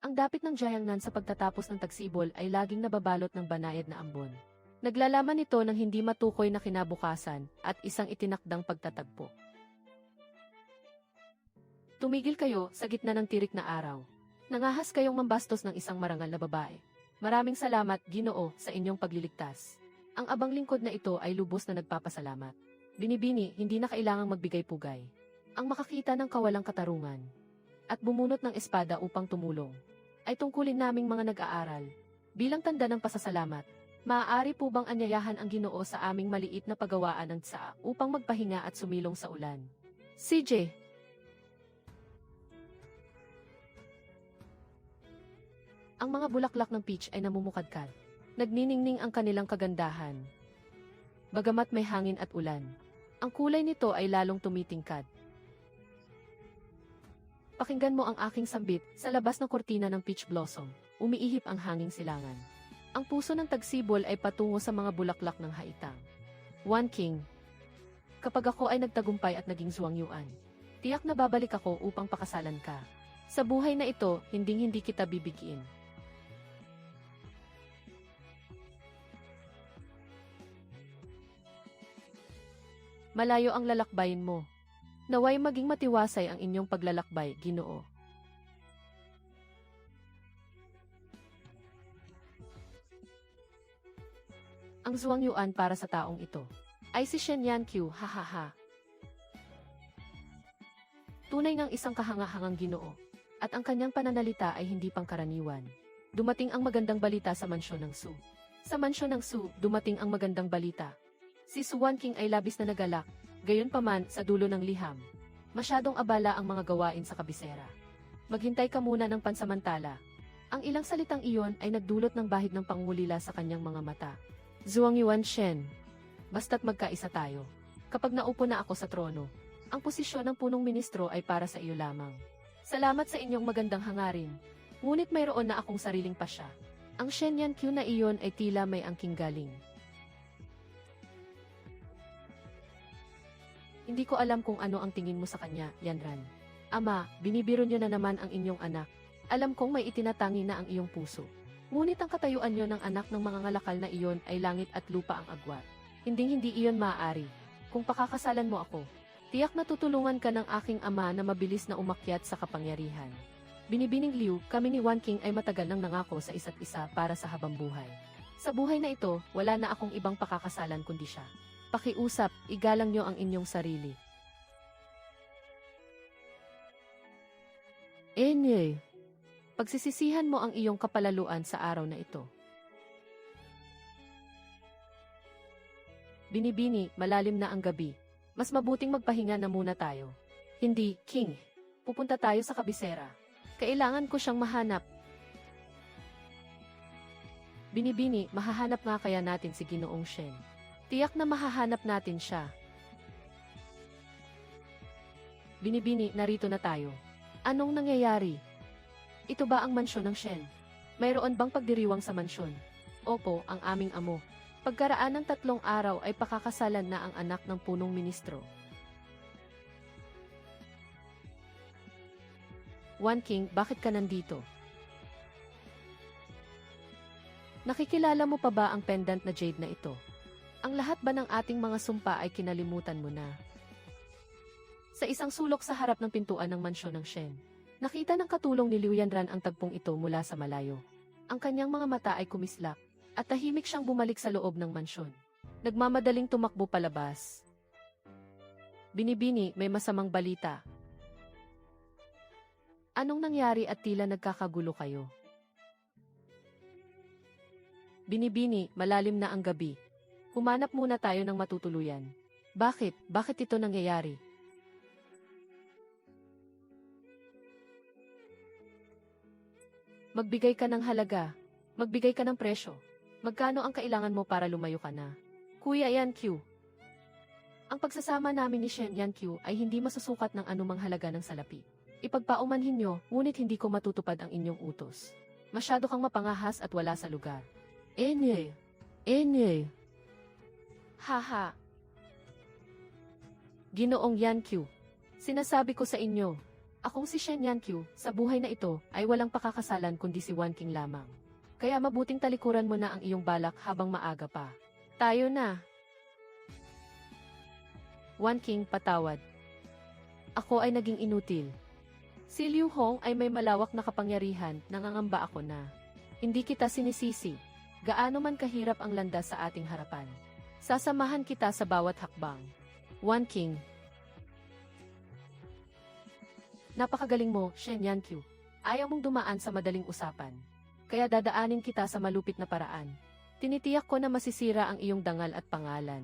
Ang dapit ng Jiangnan sa pagtatapos ng tagsibol ay laging nababalot ng banayad na ambon. Naglalaman ito ng hindi matukoy na kinabukasan at isang itinakdang pagtatagpo. Tumigil kayo sa gitna ng tirik na araw. Nangahas kayong mambastos ng isang marangal na babae. Maraming salamat, Ginoo, sa inyong pagliligtas. Ang abang lingkod na ito ay lubos na nagpapasalamat. Binibini, hindi na kailangang magbigay pugay. Ang makakita ng kawalang katarungan at bumunot ng espada upang tumulong ay tungkulin naming mga nag-aaral. Bilang tanda ng pasasalamat, maaari po bang anyayahan ang Ginoo sa aming maliit na paggawaan ng tsaa upang magpahinga at sumilong sa ulan? CJ. Ang mga bulaklak ng peach ay namumukadkad. Nagniningning ang kanilang kagandahan. Bagamat may hangin at ulan, ang kulay nito ay lalong tumitingkad. Pakinggan mo ang aking sambit sa labas ng kortina ng peach blossom. Umiihip ang hanging silangan. Ang puso ng tagsibol ay patungo sa mga bulaklak ng haitang. One King. Kapag ako ay nagtagumpay at naging Zhuangyuan, tiyak na babalik ako upang pakasalan ka. Sa buhay na ito, hindi kita bibigyan. Malayo ang lalakbayin mo. Naway maging matiwasay ang inyong paglalakbay, Ginoo. Ang Zhuangyuan para sa taong ito ay si Shen Yanqiu, hahaha. Tunay ngang isang kahangahangang Ginoo, at ang kanyang pananalita ay hindi pangkaraniwan. Dumating ang magandang balita sa mansyon ng Su. Sa mansyon ng Su, dumating ang magandang balita. Si Su Wanqing ay labis na nagalak, gayunpaman sa dulo ng liham. Masyadong abala ang mga gawain sa kabisera. Maghintay ka muna ng pansamantala. Ang ilang salitang iyon ay nagdulot ng bahid ng pangungulila sa kanyang mga mata. Zhuangyuan Shen. Basta't magkaisa tayo. Kapag naupo na ako sa trono, ang posisyon ng punong ministro ay para sa iyo lamang. Salamat sa inyong magandang hangarin. Ngunit mayroon na akong sariling pasya. Ang Shen Yanqiu na iyon ay tila may angking galing. Hindi ko alam kung ano ang tingin mo sa kanya, Yanran. Ama, binibiro niyo na naman ang inyong anak. Alam kong may itinatangi na ang iyong puso. Ngunit ang katayuan niyo ng anak ng mga ngalakal na iyon ay langit at lupa ang agwat. Hindi iyon maaari. Kung pakakasalan mo ako, tiyak na tutulungan ka ng aking ama na mabilis na umakyat sa kapangyarihan. Binibining Liu, kami ni Wanqing ay matagal nang nangako sa isa't isa para sa habang buhay. Sa buhay na ito, wala na akong ibang pakakasalan kundi siya. Pakiusap, igalang niyo ang inyong sarili. Enye, pagsisisihan mo ang iyong kapalaluan sa araw na ito. Binibini, malalim na ang gabi. Mas mabuting magpahinga na muna tayo. Hindi, King. Pupunta tayo sa kabisera. Kailangan ko siyang mahanap. Binibini, mahahanap nga kaya natin si Ginoong Shen. Tiyak na mahahanap natin siya. Binibini, narito na tayo. Anong nangyayari? Ito ba ang mansyon ng Shen? Mayroon bang pagdiriwang sa mansyon? Opo, ang aming amo. Pagkaraan ng 3 araw ay pakakasalan na ang anak ng punong ministro. Wanqing, bakit ka nandito? Nakikilala mo pa ba ang pendant na jade na ito? Ang lahat ba ng ating mga sumpa ay kinalimutan mo na? Sa isang sulok sa harap ng pintuan ng mansyon ng Shen, nakita ng katulong ni Liu Yanran ang tagpong ito mula sa malayo. Ang kanyang mga mata ay kumislap, at tahimik siyang bumalik sa loob ng mansyon. Nagmamadaling tumakbo palabas. Binibini, may masamang balita. Anong nangyari at tila nagkakagulo kayo? Binibini, malalim na ang gabi. Humanap muna tayo ng matutuluyan. Bakit? Bakit ito nangyayari? Magbigay ka ng halaga. Magbigay ka ng presyo. Magkano ang kailangan mo para lumayo ka na? Kuya Yanqiu. Ang pagsasama namin ni Shen Yanqiu ay hindi masusukat ng anumang halaga ng salapi. Ipagpaumanhin nyo, ngunit hindi ko matutupad ang inyong utos. Masyado kang mapangahas at wala sa lugar. Enye. Haha. Ginoong Yanqiu, sinasabi ko sa inyo, Akong si Shen Yanqiu, sa buhay na ito, ay walang pakakasalan kundi si Wan King lamang. Kaya mabuting talikuran mo na ang iyong balak habang maaga pa. Tayo na. Wan King, patawad. Ako ay naging inutil. Si Liu Hong ay may malawak na kapangyarihan, nangangamba ako na. Hindi kita sinisisi. Gaano man kahirap ang landas sa ating harapan. Sasamahan kita sa bawat hakbang. Wan King. Napakagaling mo, Shen Yanqiu. Ayaw mong dumaan sa madaling usapan. Kaya dadaanin kita sa malupit na paraan. Tinitiyak ko na masisira ang iyong dangal at pangalan.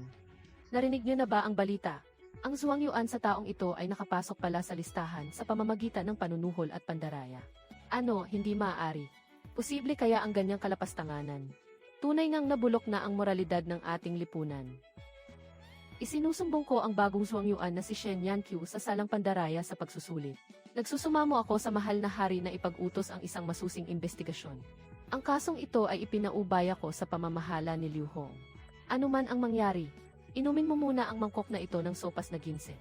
Narinig niyo na ba ang balita? Ang Zhuang Yuan sa taong ito ay nakapasok pala sa listahan sa pamamagitan ng panunuhol at pandaraya. Ano, hindi maaari. Posible kaya ang ganyang kalapastanganan. Tunay ngang nabulok na ang moralidad ng ating lipunan. Isinusumbong ko ang bagong Zhuang Yuan na si Shen Yanqiu sa salang pandaraya sa pagsusulit. Nagsusumamo ako sa mahal na hari na ipag-utos ang isang masusing investigasyon. Ang kasong ito ay ipinaubaya ko sa pamamahala ni Liu Hong. Ano man ang mangyari, inumin mo muna ang mangkok na ito ng sopas na ginse.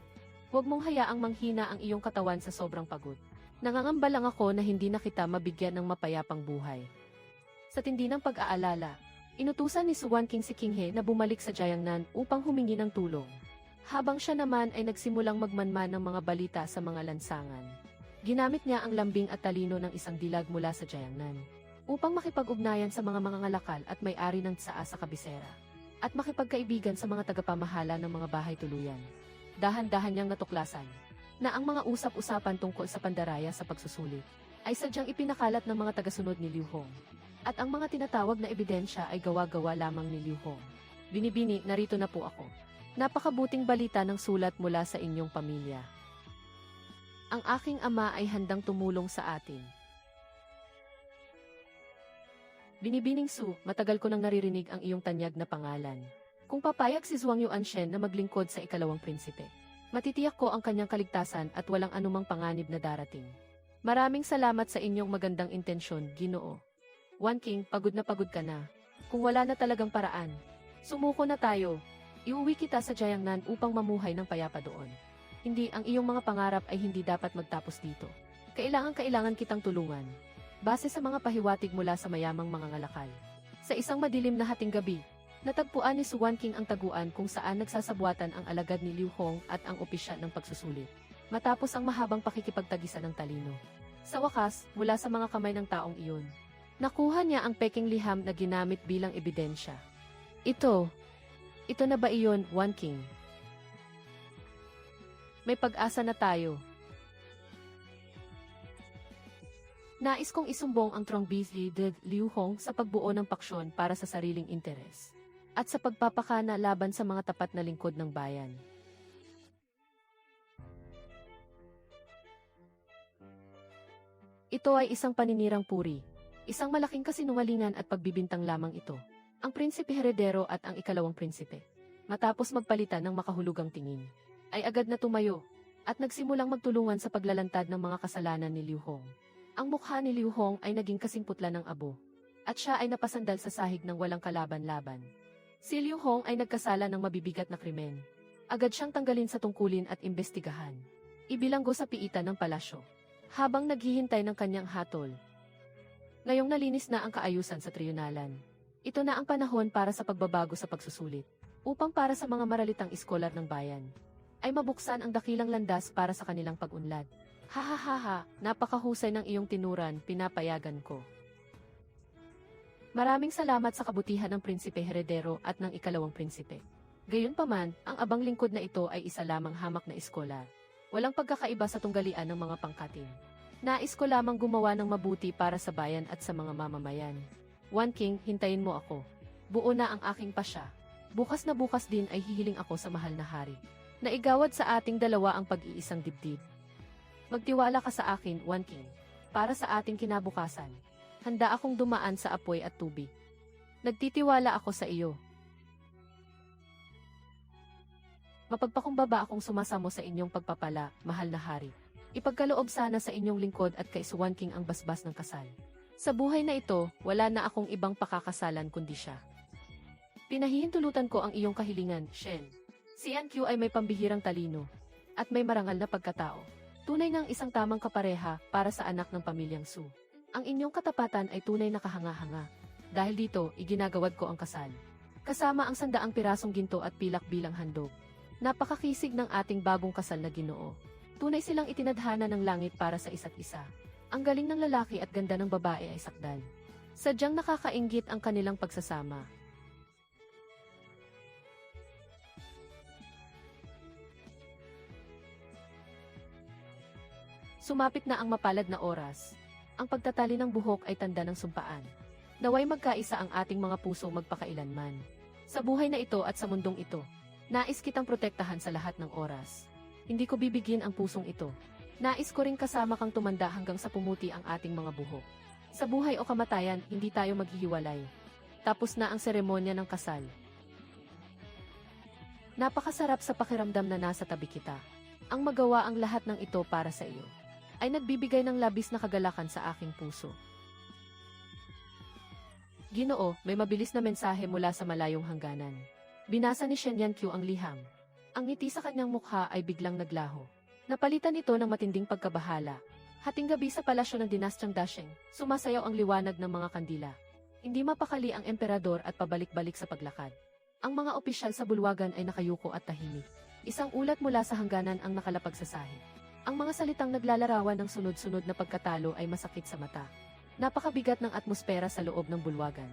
Huwag mong hayaang manghina ang iyong katawan sa sobrang pagod. Nangangamba lang ako na hindi na kita mabigyan ng mapayapang buhay. Sa tindi ng pag-aalala, inutusan ni Wan King si King He na bumalik sa Jiangnan upang humingi ng tulong. Habang siya naman ay nagsimulang magmanman ng mga balita sa mga lansangan. Ginamit niya ang lambing at talino ng isang dilag mula sa Jiangnan upang makipag-ugnayan sa mga mangangalakal at may-ari ng tsaa sa kabisera at makipagkaibigan sa mga tagapamahala ng mga bahay tuluyan. Dahan-dahan niyang natuklasan na ang mga usap-usapan tungkol sa pandaraya sa pagsusulit ay sadyang ipinakalat ng mga tagasunod ni Liu Hong at ang mga tinatawag na ebidensya ay gawa-gawa lamang ni Liu Hong. Binibini, narito na po ako. Napakabuting balita ng sulat mula sa inyong pamilya. Ang aking ama ay handang tumulong sa atin. Binibining Su, matagal ko nang naririnig ang iyong tanyag na pangalan. Kung papayag si Zhuang Yuanshen na maglingkod sa ikalawang prinsipe, matitiyak ko ang kanyang kaligtasan at walang anumang panganib na darating. Maraming salamat sa inyong magandang intensyon, Ginoo. Wan King, pagod ka na. Kung wala na talagang paraan, sumuko na tayo. Iuwi kita sa Jiangnan upang mamuhay ng payapa doon. Hindi, ang iyong mga pangarap ay hindi dapat magtapos dito. Kailangan kitang tulungan. Base sa mga pahiwatig mula sa mayamang mga ngalakal. Sa isang madilim na hating gabi, natagpuan ni Wan King ang taguan kung saan nagsasabuatan ang alagad ni Liu Hong at ang opisyal ng pagsusulit. Matapos ang mahabang pakikipagtagisan ng talino. Sa wakas, mula sa mga kamay ng taong iyon, nakuha niya ang peking liham na ginamit bilang ebidensya. Ito na ba iyon, Wan King? May pag-asa na tayo. Nais kong isumbong ang Trong Beasley de Liu Hong sa pagbuo ng paksyon para sa sariling interes at sa pagpapakana laban sa mga tapat na lingkod ng bayan. Ito ay isang paninirang puri, isang malaking kasinungalingan at pagbibintang lamang ito. Ang prinsipe heredero at ang ikalawang prinsipe, matapos magpalitan ng makahulugang tingin, ay agad na tumayo at nagsimulang magtulungan sa paglalantad ng mga kasalanan ni Liu Hong. Ang mukha ni Liu Hong ay naging kasing putla ng abo, at siya ay napasandal sa sahig ng walang kalaban-laban. Si Liu Hong ay nagkasala ng mabibigat na krimen. Agad siyang tanggalin sa tungkulin at imbestigahan. Ibilanggo sa piitan ng palasyo, habang naghihintay ng kanyang hatol. Ngayong nalinis na ang kaayusan sa tribunal. Ito na ang panahon para sa pagbabago sa pagsusulit, upang para sa mga maralitang iskolar ng bayan, ay mabuksan ang dakilang landas para sa kanilang pag-unlad. Ha, napakahusay ng iyong tinuran, pinapayagan ko. Maraming salamat sa kabutihan ng prinsipe heredero at ng ikalawang prinsipe. Gayunpaman, ang abang lingkod na ito ay isa lamang hamak na iskolar. Walang pagkakaiba sa tunggalian ng mga pangkatin. Nais ko lamang gumawa ng mabuti para sa bayan at sa mga mamamayan. Wan King, hintayin mo ako. Buo na ang aking pasya. Bukas na bukas din ay hihiling ako sa mahal na hari. Naigawad sa ating dalawa ang pag-iisang dibdib. Magtiwala ka sa akin, Wan King. Para sa ating kinabukasan. Handa akong dumaan sa apoy at tubig. Nagtitiwala ako sa iyo. Mapagpakumbaba akong sumasamo sa inyong pagpapala, mahal na hari. Ipagkaloob sana sa inyong lingkod at kay Wan King ang basbas ng kasal. Sa buhay na ito, wala na akong ibang pakakasalan kundi siya. Pinahihintulutan ko ang iyong kahilingan, Shen. Si Yanqiu ay may pambihirang talino at may marangal na pagkatao. Tunay ngang isang tamang kapareha para sa anak ng pamilyang Su. Ang inyong katapatan ay tunay na kahanga-hanga. Dahil dito, iginagawad ko ang kasal. Kasama ang 100 pirasong ginto at pilak bilang handog. Napakakisig ng ating bagong kasal na Ginoo. Tunay silang itinadhana ng langit para sa isa't isa. Ang galing ng lalaki at ganda ng babae ay sakdal. Sadyang nakakainggit ang kanilang pagsasama. Sumapit na ang mapalad na oras. Ang pagtatali ng buhok ay tanda ng sumpaan. Naway magkaisa ang ating mga puso magpakailanman. Sa buhay na ito at sa mundong ito, nais kitang protektahan sa lahat ng oras. Hindi ko bibigin ang pusong ito. Nais ko ring kasama kang tumanda hanggang sa pumuti ang ating mga buhok. Sa buhay o kamatayan, hindi tayo maghihiwalay. Tapos na ang seremonya ng kasal. Napakasarap sa pakiramdam na nasa tabi kita. Ang magawa ang lahat ng ito para sa iyo ay nagbibigay ng labis na kagalakan sa aking puso. Ginoo, may mabilis na mensahe mula sa malayong hangganan. Binasa ni Shen Yanqiu ang liham. Ang ngiti sa kanyang mukha ay biglang naglaho. Napalitan ito ng matinding pagkabahala. Hating gabi sa palasyo ng dinastyang Dasheng, sumasayaw ang liwanag ng mga kandila. Hindi mapakali ang emperador at pabalik-balik sa paglakad. Ang mga opisyal sa bulwagan ay nakayuko at tahimik. Isang ulat mula sa hangganan ang nakalapag sa sahig. Ang mga salitang naglalarawan ng sunod-sunod na pagkatalo ay masakit sa mata. Napakabigat ng atmosfera sa loob ng bulwagan.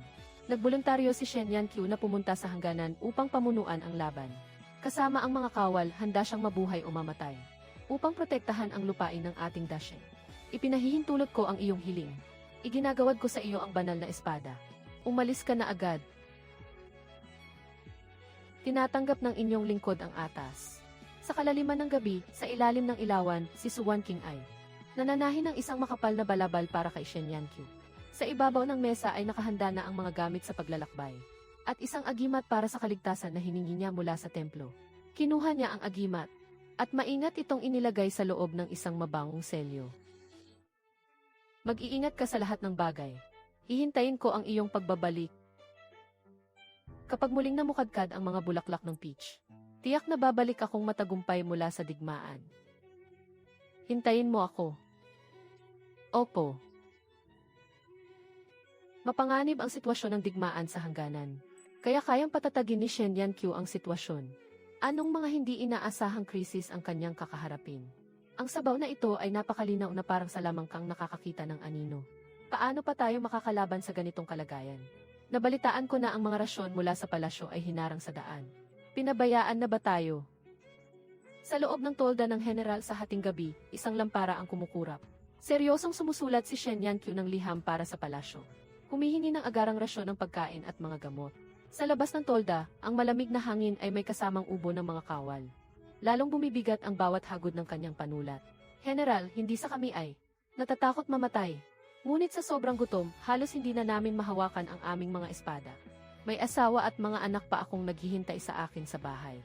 Nagboluntaryo si Shen Yanqiu na pumunta sa hangganan upang pamunuan ang laban. Kasama ang mga kawal, handa siyang mabuhay o mamatay. Upang protektahan ang lupain ng ating Dasheng. Ipinahihintulot ko ang iyong hiling. Iginagawad ko sa iyo ang banal na espada. Umalis ka na agad. Tinatanggap ng inyong lingkod ang atas. Sa kalaliman ng gabi, sa ilalim ng ilawan, si Suwan King ay nananahin ng isang makapal na balabal para kay Shen Yanqiu. Sa ibabaw ng mesa ay nakahanda na ang mga gamit sa paglalakbay. At isang agimat para sa kaligtasan na hiningi niya mula sa templo. Kinuha niya ang agimat. At maingat itong inilagay sa loob ng isang mabangong selyo. Mag-iingat ka sa lahat ng bagay. Hihintayin ko ang iyong pagbabalik. Kapag muling namukadkad ang mga bulaklak ng peach, tiyak na babalik akong matagumpay mula sa digmaan. Hintayin mo ako. Opo. Mapanganib ang sitwasyon ng digmaan sa hangganan. Kaya kayang patatagin ni Shen Yanqiu ang sitwasyon. Anong mga hindi inaasahang krisis ang kanyang kakaharapin? Ang sabaw na ito ay napakalinaw na parang sa lamang kang nakakakita ng anino. Paano pa tayo makakalaban sa ganitong kalagayan? Nabalitaan ko na ang mga rasyon mula sa palasyo ay hinarang sa daan. Pinabayaan na ba tayo? Sa loob ng tolda ng general sa hating gabi, isang lampara ang kumukurap. Seryosong sumusulat si Shen Yanqiu ng liham para sa palasyo. Humihingi ng agarang rasyon ng pagkain at mga gamot. Sa labas ng tolda, ang malamig na hangin ay may kasamang ubo ng mga kawal. Lalong bumibigat ang bawat hagod ng kanyang panulat. General, hindi sa kami ay natatakot mamatay. Ngunit sa sobrang gutom, halos hindi na namin mahawakan ang aming mga espada. May asawa at mga anak pa akong naghihintay sa akin sa bahay.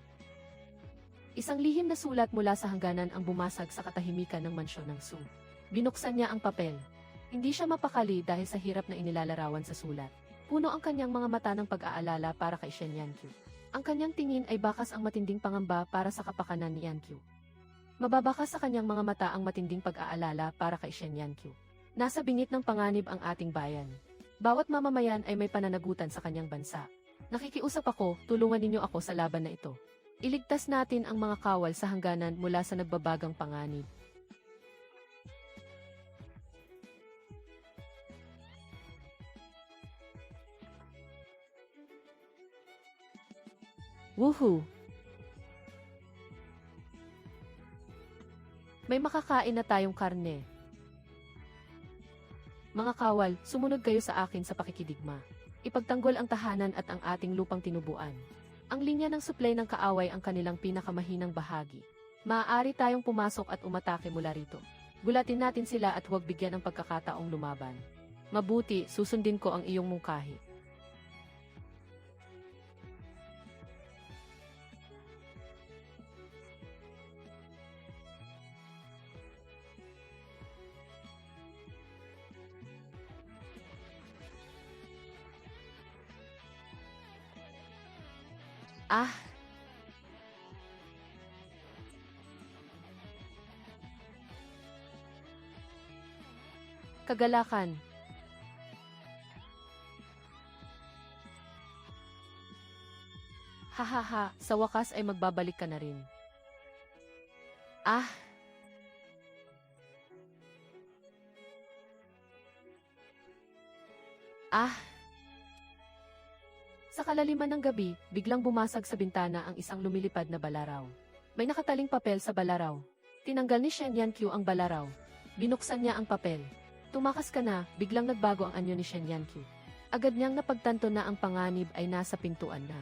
Isang lihim na sulat mula sa hangganan ang bumasag sa katahimikan ng mansyon ng Su. Binuksan niya ang papel. Hindi siya mapakali dahil sa hirap na inilalarawan sa sulat. Puno ang kanyang mga mata ng pag-aalala para kay Shen Yanqiu. Ang kanyang tingin ay bakas ang matinding pangamba para sa kapakanan ni Yanqiu. Mababakas sa kanyang mga mata ang matinding pag-aalala para kay Shen Yanqiu. Nasa bingit ng panganib ang ating bayan. Bawat mamamayan ay may pananagutan sa kanyang bansa. Nakikiusap ako, tulungan ninyo ako sa laban na ito. Iligtas natin ang mga kawal sa hangganan mula sa nagbabagang panganib. Woohoo! May makakain na tayong karne. Mga kawal, sumunod kayo sa akin sa pakikidigma. Ipagtanggol ang tahanan at ang ating lupang tinubuan. Ang linya ng supply ng kaaway ang kanilang pinakamahinang bahagi. Maaari tayong pumasok at umatake mula rito. Gulatin natin sila at huwag bigyan ng pagkakataong lumaban. Mabuti, susundin ko ang iyong mungkahi. Ah! Kagalakan. Hahaha, sa wakas ay magbabalik ka na rin. Ah! Ah! Sa kalaliman ng gabi, biglang bumasag sa bintana ang isang lumilipad na balaraw. May nakataling papel sa balaraw. Tinanggal ni Shen Yanqiu ang balaraw. Binuksan niya ang papel. Tumakas ka na, biglang nagbago ang anyo ni Shen Yanqiu. Agad niyang napagtanto na ang panganib ay nasa pintuan na.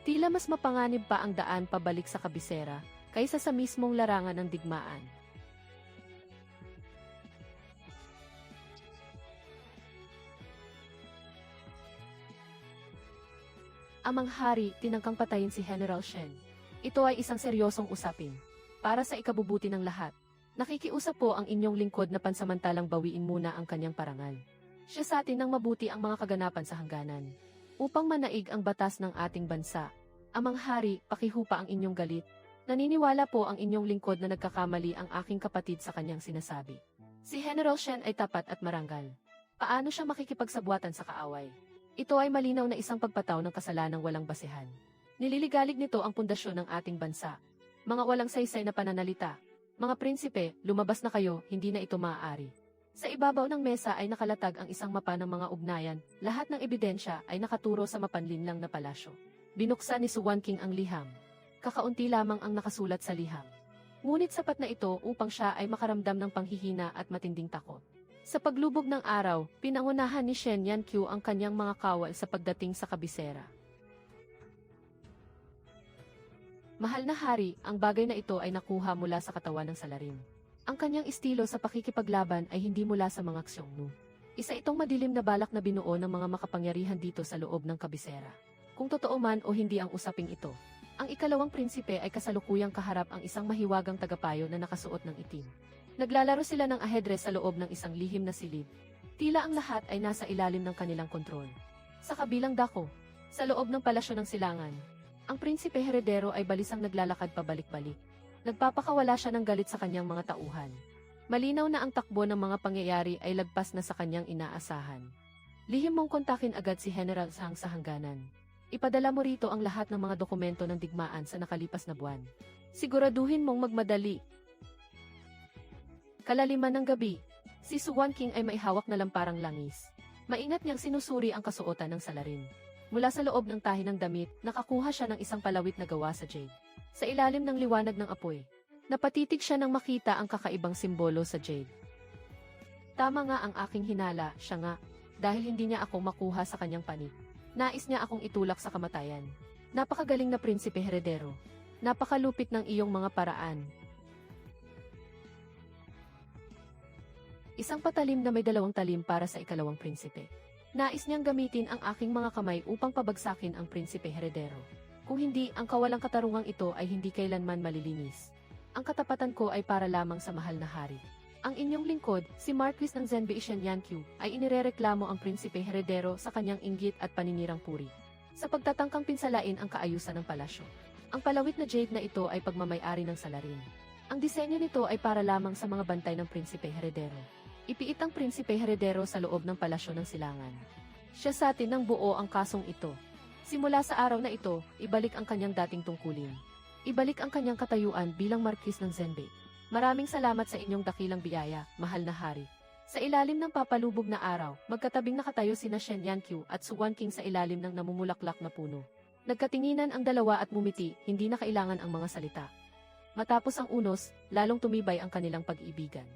Tila mas mapanganib pa ang daan pabalik sa kabisera, kaysa sa mismong larangan ng digmaan. Amang hari, tinangkang patayin si General Shen. Ito ay isang seryosong usapin. Para sa ikabubuti ng lahat, nakikiusap po ang inyong lingkod na pansamantalang bawiin muna ang kanyang parangal. Siya sa atin ng mabuti ang mga kaganapan sa hangganan. Upang manaig ang batas ng ating bansa. Amang hari, pakihupa ang inyong galit. Naniniwala po ang inyong lingkod na nagkakamali ang aking kapatid sa kanyang sinasabi. Si General Shen ay tapat at marangal. Paano siya makikipagsabwatan sa kaaway? Ito ay malinaw na isang pagpataw ng kasalanang walang basehan. Nililigalig nito ang pundasyon ng ating bansa. Mga walang saysay na pananalita. Mga prinsipe, lumabas na kayo, hindi na ito maaari. Sa ibabaw ng mesa ay nakalatag ang isang mapa ng mga ugnayan, lahat ng ebidensya ay nakaturo sa mapanlinlang na palasyo. Binuksan ni Su Wanqing ang liham. Kakaunti lamang ang nakasulat sa liham. Ngunit sapat na ito upang siya ay makaramdam ng panghihina at matinding takot. Sa paglubog ng araw, pinangunahan ni Shen Yanqiu ang kanyang mga kawal sa pagdating sa kabisera. Mahal na hari, ang bagay na ito ay nakuha mula sa katawan ng salarin. Ang kanyang estilo sa pakikipaglaban ay hindi mula sa mga aksyong nu. Isa itong madilim na balak na binuo ng mga makapangyarihan dito sa loob ng kabisera. Kung totoo man o hindi ang usaping ito, ang ikalawang prinsipe ay kasalukuyang kaharap ang isang mahiwagang tagapayo na nakasuot ng itim. Naglalaro sila ng ahedres sa loob ng isang lihim na silid. Tila ang lahat ay nasa ilalim ng kanilang kontrol. Sa kabilang dako, sa loob ng palasyo ng silangan, ang prinsipe heredero ay balisang naglalakad pabalik-balik. Nagpapakawala siya ng galit sa kanyang mga tauhan. Malinaw na ang takbo ng mga pangyayari ay lagpas na sa kanyang inaasahan. Lihim mong kontakin agad si General Zhang sa hangganan. Ipadala mo rito ang lahat ng mga dokumento ng digmaan sa nakalipas na buwan. Siguraduhin mong magmadali. Kalaliman ng gabi, si Su Wanqing ay may hawak na lamparang langis. Maingat niyang sinusuri ang kasuotan ng salarin. Mula sa loob ng tahi ng damit, nakakuha siya ng isang palawit na gawa sa jade. Sa ilalim ng liwanag ng apoy, napatitig siya nang makita ang kakaibang simbolo sa jade. Tama nga ang aking hinala, siya nga, dahil hindi niya ako makuha sa kanyang panig. Nais niya akong itulak sa kamatayan. Napakagaling na prinsipe heredero. Napakalupit ng iyong mga paraan. Isang patalim na may dalawang talim para sa ikalawang prinsipe. Nais niyang gamitin ang aking mga kamay upang pabagsakin ang prinsipe heredero. Kung hindi, ang kawalang katarungang ito ay hindi kailanman malilinis. Ang katapatan ko ay para lamang sa mahal na hari. Ang inyong lingkod, si Marquis ng Zenbei Shen Yanqiu, ay inirereklamo ang prinsipe heredero sa kanyang inggit at paninirang puri. Sa pagtatangkang pinsalain ang kaayusan ng palasyo. Ang palawit na jade na ito ay pagmamay-ari ng salarin. Ang disenyo nito ay para lamang sa mga bantay ng prinsipe heredero. Ipiit ang prinsipe heredero sa loob ng palasyo ng silangan. Siya sa atin ng buo ang kasong ito. Simula sa araw na ito, ibalik ang kanyang dating tungkulin. Ibalik ang kanyang katayuan bilang Marquis ng Zenbei. Maraming salamat sa inyong dakilang biyaya, mahal na hari. Sa ilalim ng papalubog na araw, magkatabing nakatayo sina Shen Yanqiu at Su Wanqing sa ilalim ng namumulaklak na puno. Nagkatinginan ang dalawa at mumiti, hindi na kailangan ang mga salita. Matapos ang unos, lalong tumibay ang kanilang pag-ibigan.